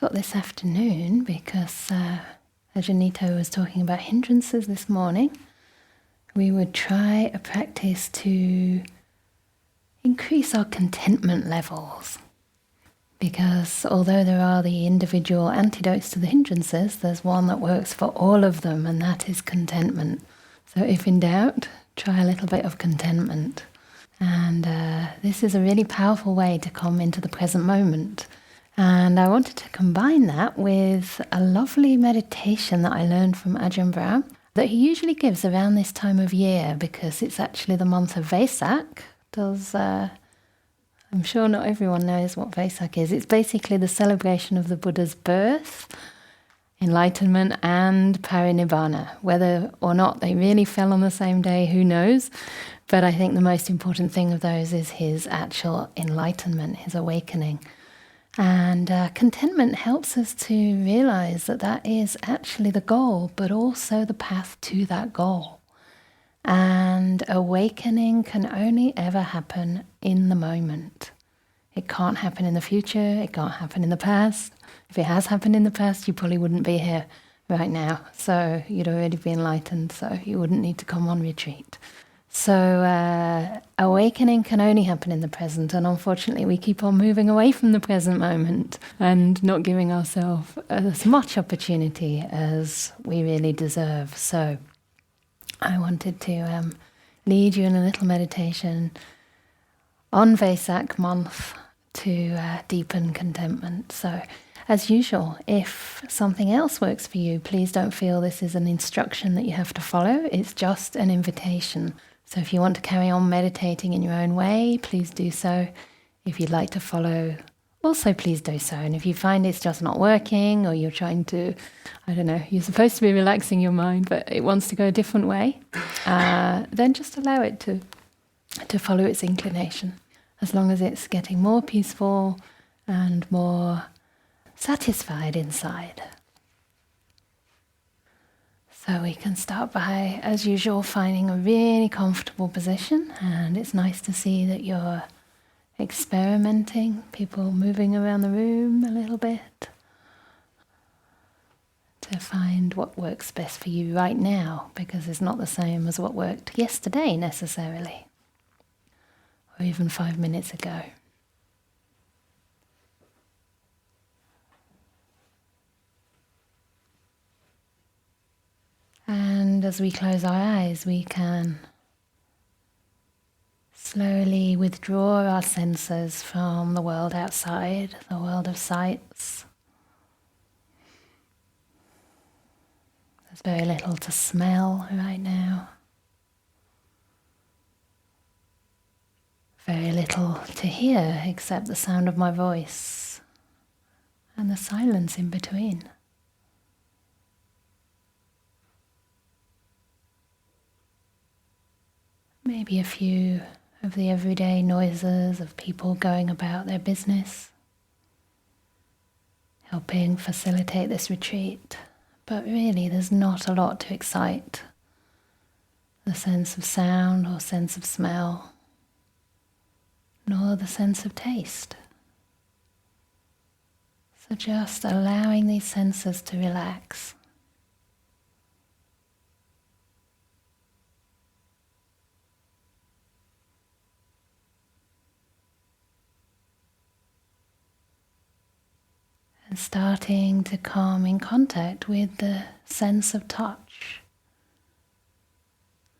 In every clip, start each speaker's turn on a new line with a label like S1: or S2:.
S1: thought this afternoon, because as Janito was talking about hindrances this morning, we would try a practice to increase our contentment levels. Because although there are the individual antidotes to the hindrances, there's one that works for all of them, and that is contentment. So if in doubt, try a little bit of contentment. And this is a really powerful way to come into the present moment. And I wanted to combine that with a lovely meditation that I learned from Ajahn Brahm that he usually gives around this time of year, because it's actually the month of Vesak. I'm sure not everyone knows what Vesak is. It's basically the celebration of the Buddha's birth, enlightenment and parinibbana. Whether or not they really fell on the same day, who knows? But I think the most important thing of those is his actual enlightenment, his awakening. And contentment helps us to realize that that is actually the goal, but also the path to that goal. And awakening can only ever happen in the moment. It can't happen in the future, it can't happen in the past. If it has happened in the past, you probably wouldn't be here right now. So you'd already be enlightened, so you wouldn't need to come on retreat. So awakening can only happen in the present, and unfortunately we keep on moving away from the present moment and not giving ourselves as much opportunity as we really deserve. So I wanted to lead you in a little meditation on Vesak month to deepen contentment. So as usual, if something else works for you, please don't feel this is an instruction that you have to follow. It's just an invitation. So if you want to carry on meditating in your own way, please do so. If you'd like to follow, also please do so. And if you find it's just not working, or you're trying to, you're supposed to be relaxing your mind, but it wants to go a different way, then just allow it to follow its inclination. As long as it's getting more peaceful and more satisfied inside. So we can start by, as usual, finding a really comfortable position. And it's nice to see that you're experimenting, people moving around the room a little bit, to find what works best for you right now, because it's not the same as what worked yesterday necessarily, or even 5 minutes ago. And as we close our eyes, we can slowly withdraw our senses from the world outside, the world of sights. There's very little to smell right now. Very little to hear except the sound of my voice and the silence in between. Maybe a few of the everyday noises of people going about their business, helping facilitate this retreat. But really there's not a lot to excite the sense of sound or sense of smell, nor the sense of taste. So just allowing these senses to relax. And starting to come in contact with the sense of touch,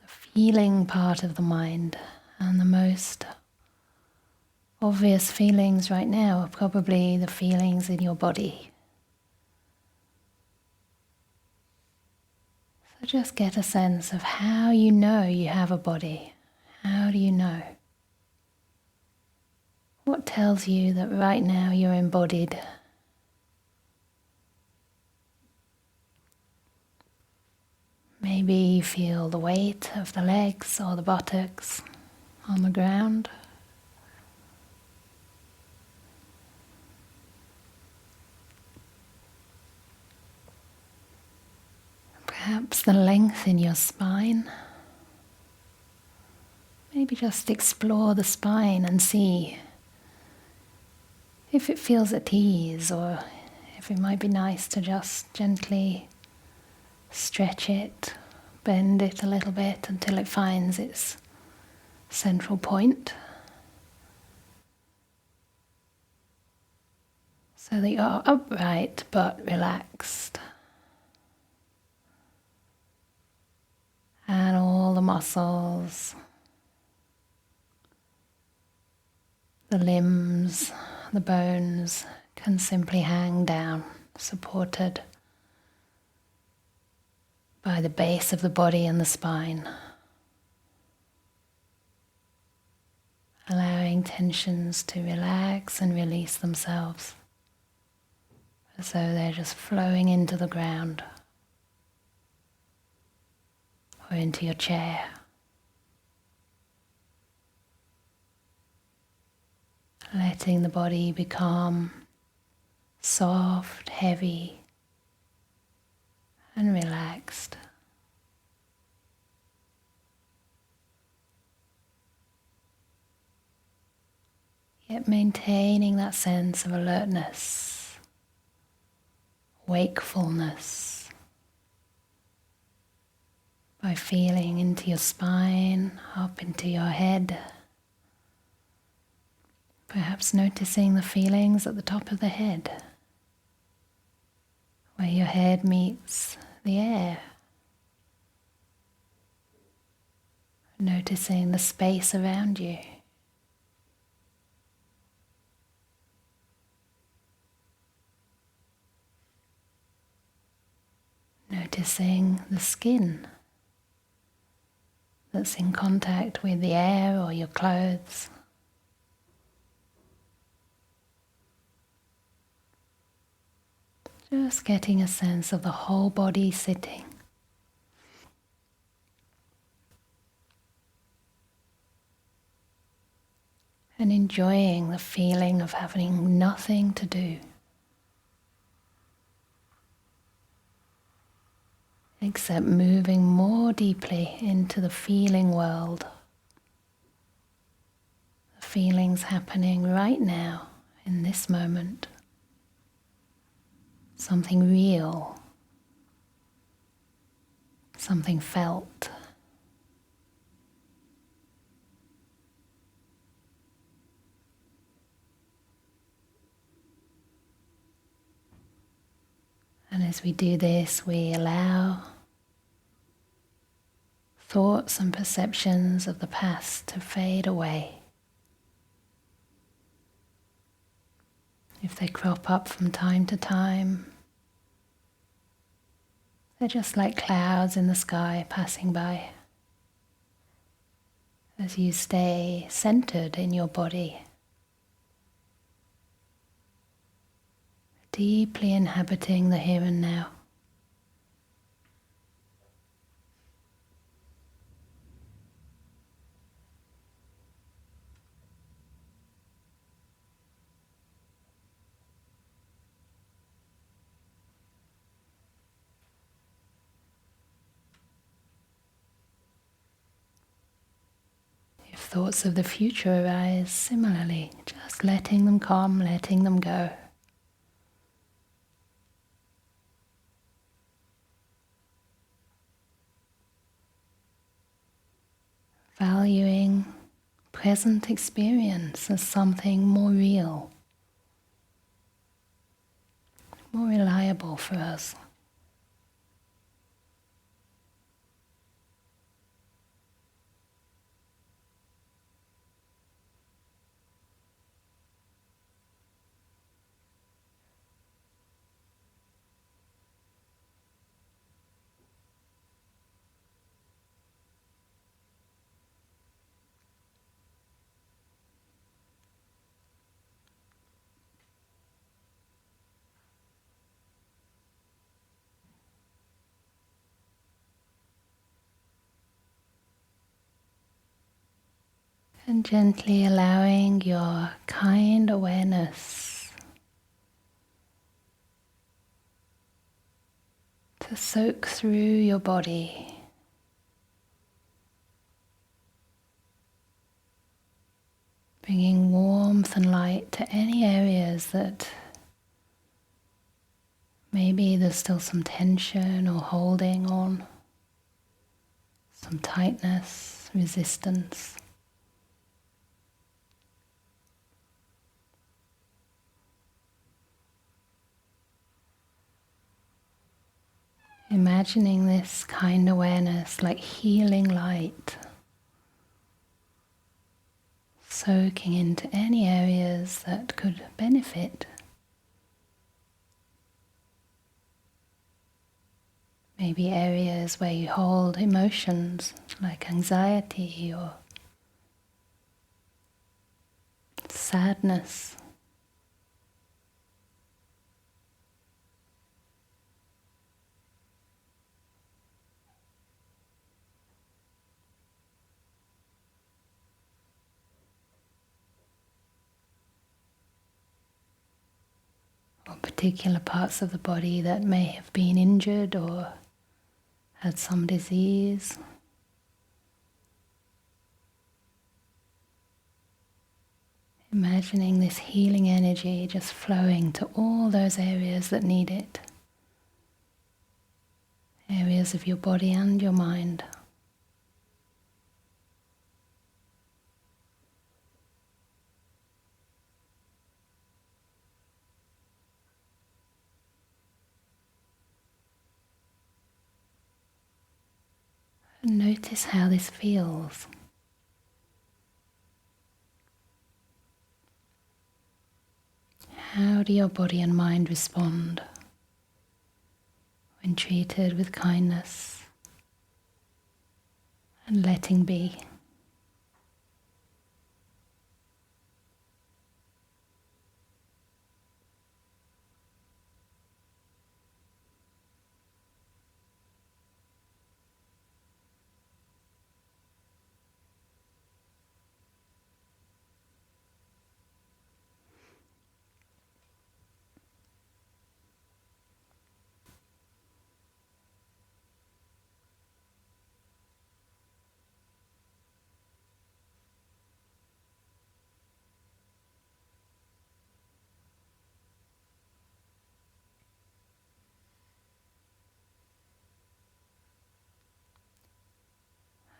S1: the feeling part of the mind. And the most obvious feelings right now are probably the feelings in your body. So just get a sense of how you know you have a body. How do you know? What tells you that right now you're embodied? Maybe you feel the weight of the legs or the buttocks on the ground. Perhaps the length in your spine. Maybe just explore the spine and see if it feels at ease, or if it might be nice to just gently stretch it, bend it a little bit until it finds its central point, so that you're upright but relaxed, and all the muscles, the limbs, the bones can simply hang down, supported by the base of the body and the spine, allowing tensions to relax and release themselves as though they're just flowing into the ground or into your chair. Letting the body become soft, heavy, and relaxed. Yet maintaining that sense of alertness, wakefulness, by feeling into your spine, up into your head, perhaps noticing the feelings at the top of the head, where your head meets the air. Noticing the space around you. Noticing the skin that's in contact with the air or your clothes. Just getting a sense of the whole body sitting. And enjoying the feeling of having nothing to do, except moving more deeply into the feeling world. The feelings happening right now, in this moment. Something real, something felt. And as we do this, we allow thoughts and perceptions of the past to fade away. If they crop up from time to time, they're just like clouds in the sky passing by. As you stay centered in your body, deeply inhabiting the here and now. If thoughts of the future arise, similarly, just letting them come, letting them go. Valuing present experience as something more real, more reliable for us. And gently allowing your kind awareness to soak through your body, bringing warmth and light to any areas that Maybe there's still some tension or holding on, some tightness, resistance. Imagining this kind awareness like healing light, soaking into any areas that could benefit. Maybe areas where you hold emotions like anxiety or sadness. Or particular parts of the body that may have been injured or had some disease. Imagining this healing energy just flowing to all those areas that need it. Areas of your body and your mind. And notice how this feels. How do your body and mind respond when treated with kindness and letting be?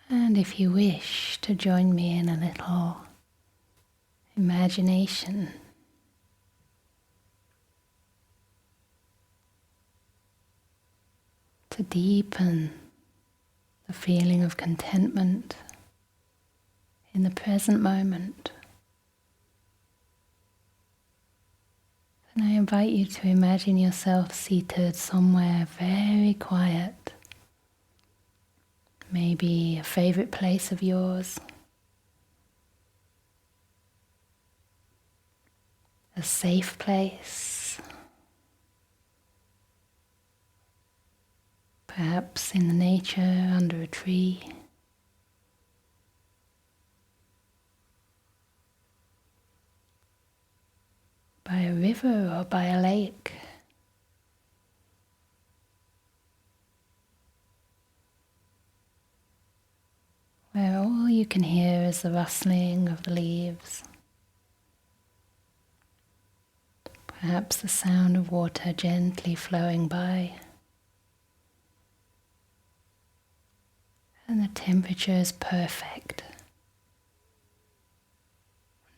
S1: And if you wish to join me in a little imagination, to deepen the feeling of contentment in the present moment, then I invite you to imagine yourself seated somewhere very quiet. Maybe a favorite place of yours, a safe place, perhaps in the nature under a tree, by a river or by a lake. Where all you can hear is the rustling of the leaves, perhaps the sound of water gently flowing by, and the temperature is perfect,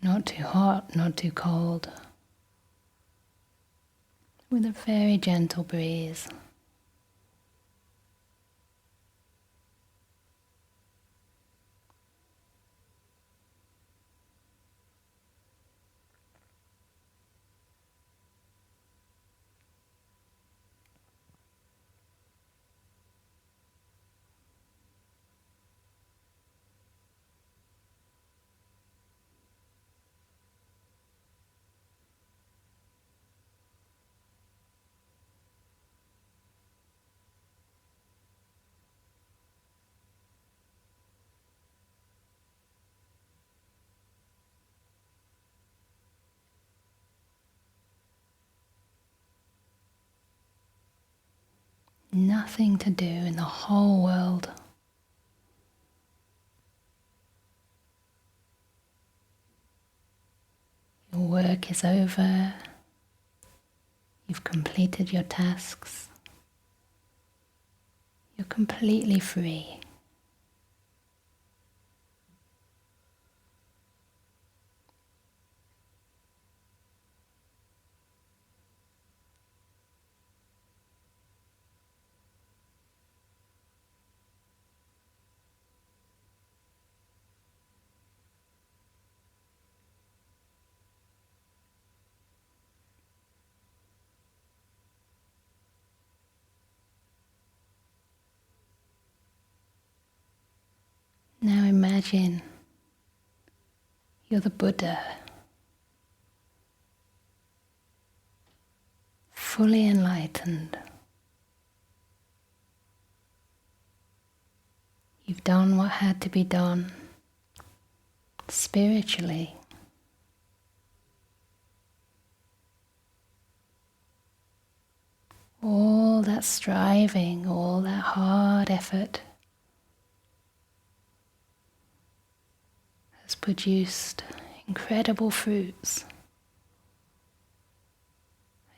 S1: not too hot, not too cold, with a very gentle breeze. Nothing to do in the whole world. Your work is over. You You've completed your tasks. You're completely free. Now imagine you're the Buddha, fully enlightened. You've done what had to be done spiritually. All that striving, all that hard effort has produced incredible fruits.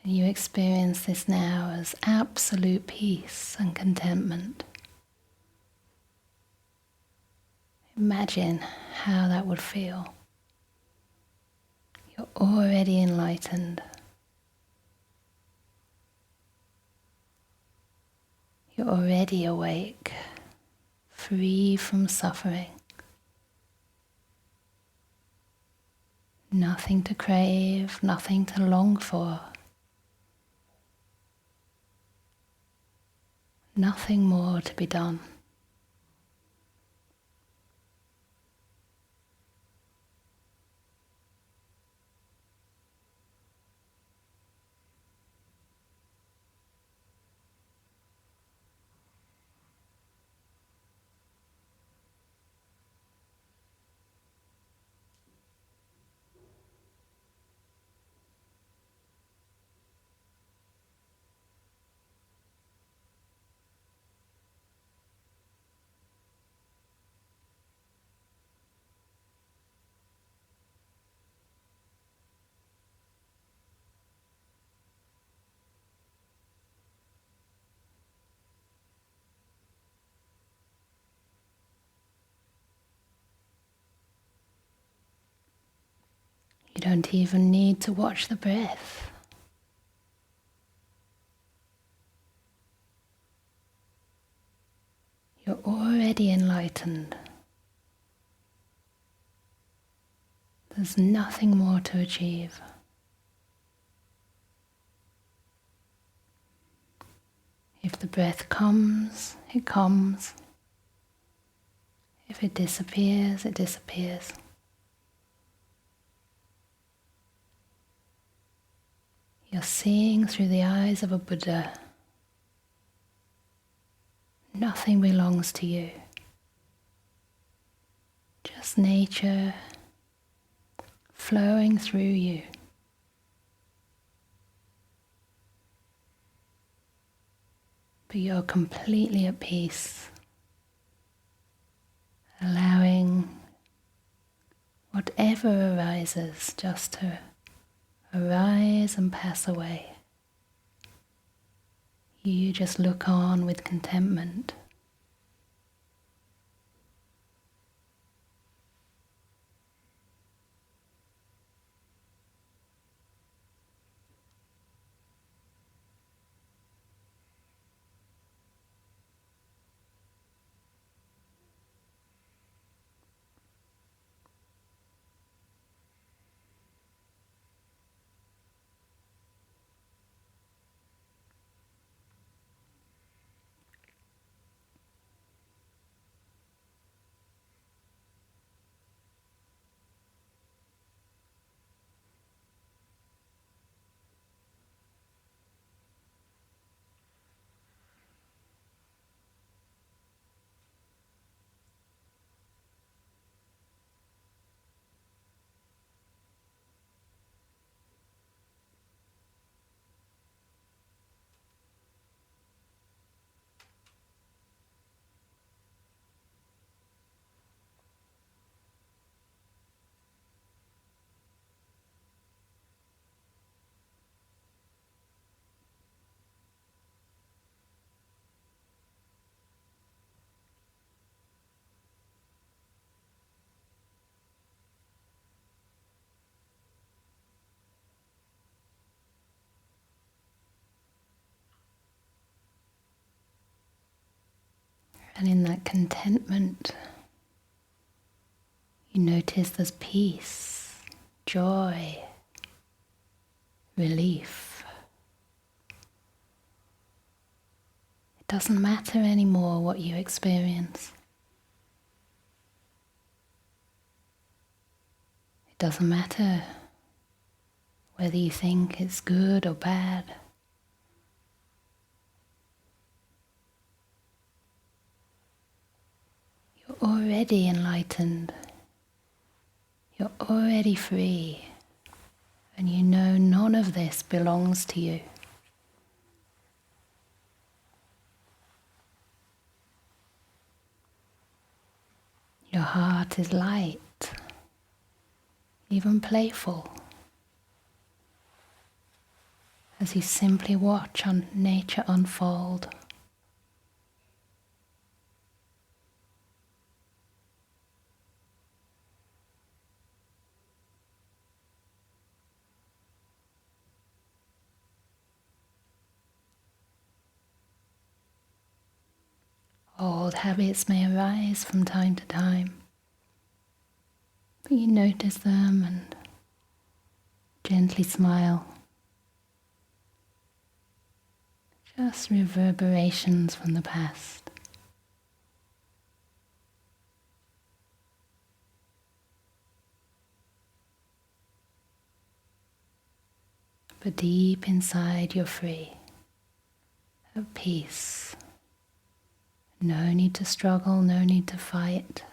S1: And you experience this now as absolute peace and contentment. Imagine how that would feel. You're already enlightened. You're already awake, free from suffering. Nothing to crave, nothing to long for. Nothing more to be done. You don't even need to watch the breath. You're already enlightened. There's nothing more to achieve. If the breath comes, it comes. If it disappears, it disappears. You're seeing through the eyes of a Buddha. Nothing belongs to you. Just nature flowing through you. But you're completely at peace, allowing whatever arises just to arise and pass away. You just look on with contentment. And in that contentment, you notice there's peace, joy, relief. It doesn't matter anymore what you experience. It doesn't matter whether you think it's good or bad. You're already enlightened. You're already free. And you know none of this belongs to you. Your heart is light, even playful, as you simply watch on nature unfold. Old habits may arise from time to time, but you notice them and gently smile. Just reverberations from the past. But deep inside you're free, at peace. No need to struggle, no need to fight.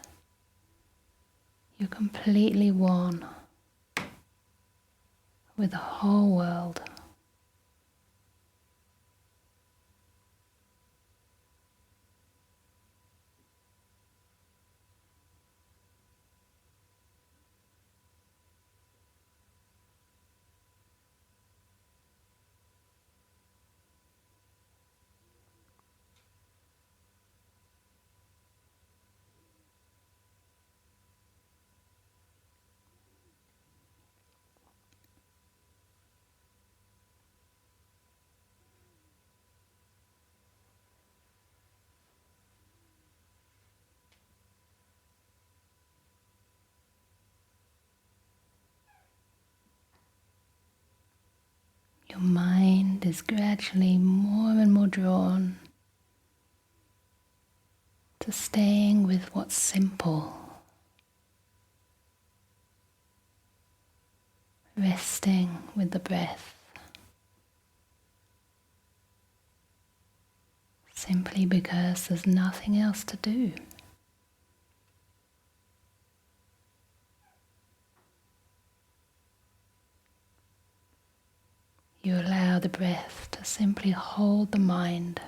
S1: You're completely one with the whole world. Your mind is gradually more and more drawn to staying with what's simple, resting with the breath, simply because there's nothing else to do. You allow the breath to simply hold the mind.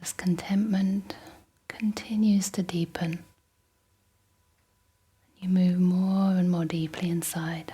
S1: As contentment continues to deepen, you move more and more deeply inside.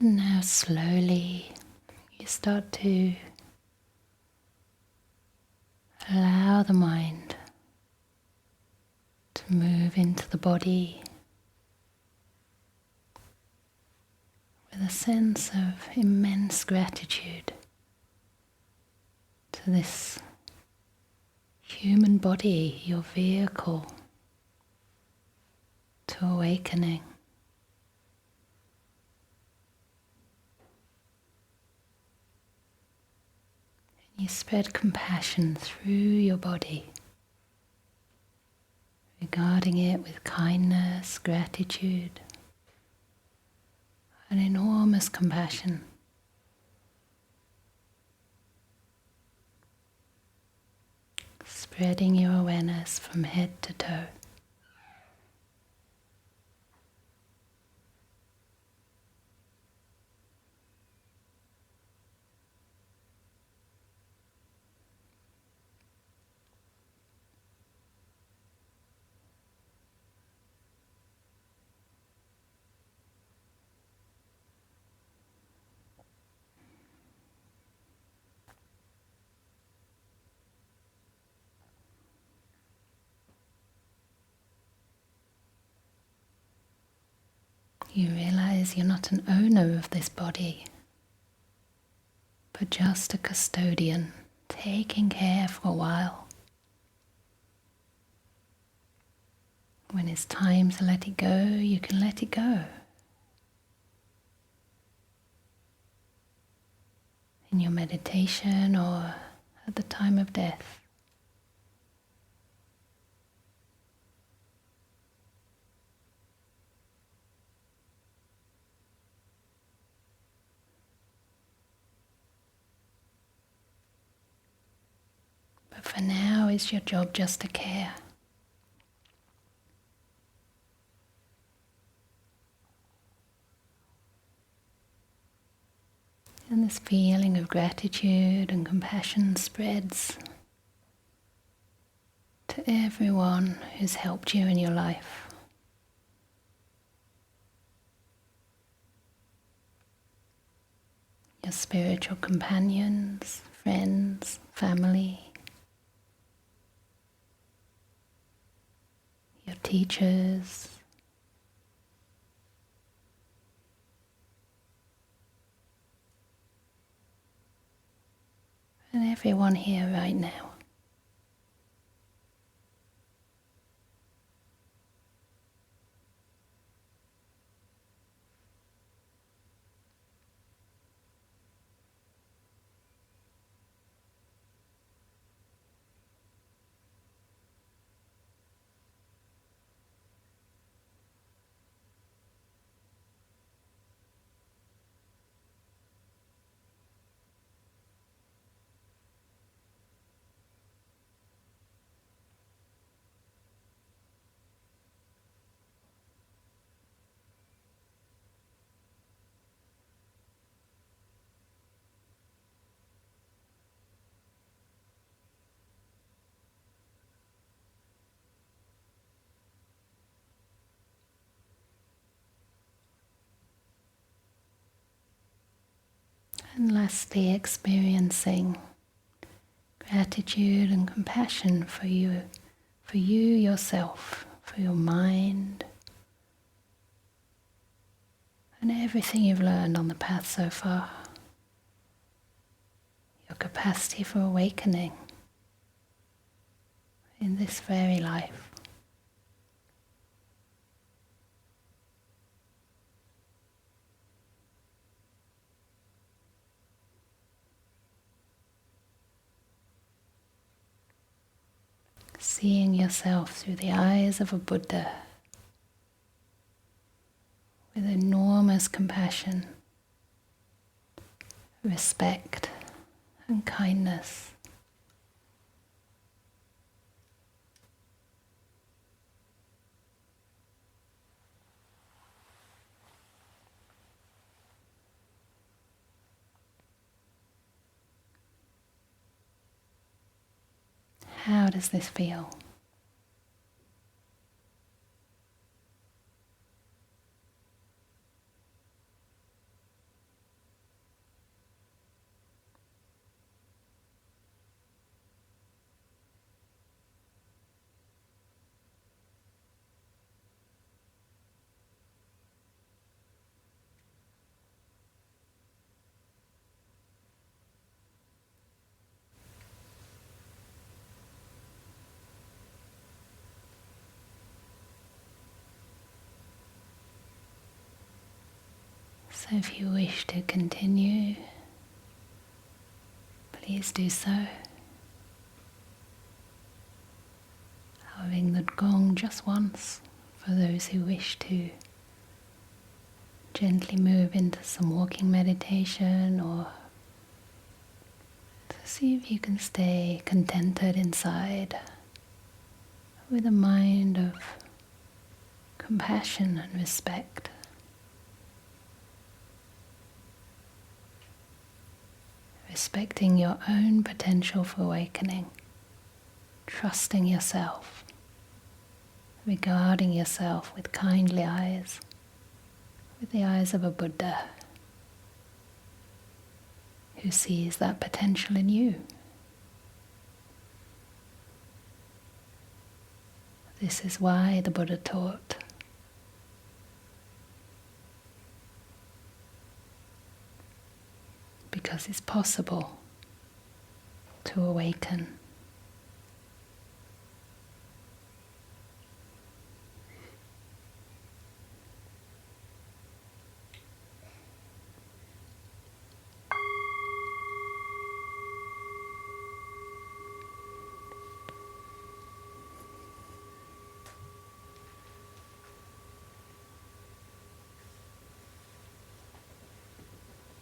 S1: And now slowly you start to allow the mind to move into the body with a sense of immense gratitude to this human body, your vehicle to awakening. And you spread compassion through your body, regarding it with kindness, gratitude, and enormous compassion. Spreading your awareness from head to toe. You realize you're not an owner of this body, but just a custodian, taking care for a while. When it's time to let it go, you can let it go. In your meditation or at the time of death. But for now, it's your job just to care. And this feeling of gratitude and compassion spreads to everyone who's helped you in your life. Your spiritual companions, friends, family, your teachers, and everyone here right now. And lastly, experiencing gratitude and compassion for you yourself, for your mind, and everything you've learned on the path so far. Your capacity for awakening in this very life. Seeing yourself through the eyes of a Buddha with enormous compassion, respect, and kindness. How does this feel? So if you wish to continue, please do so. Having the gong just once for those who wish to gently move into some walking meditation, or to see if you can stay contented inside with a mind of compassion and respect. Respecting your own potential for awakening, trusting yourself, regarding yourself with kindly eyes, with the eyes of a Buddha who sees that potential in you. This is why the Buddha taught. Because it's possible to awaken.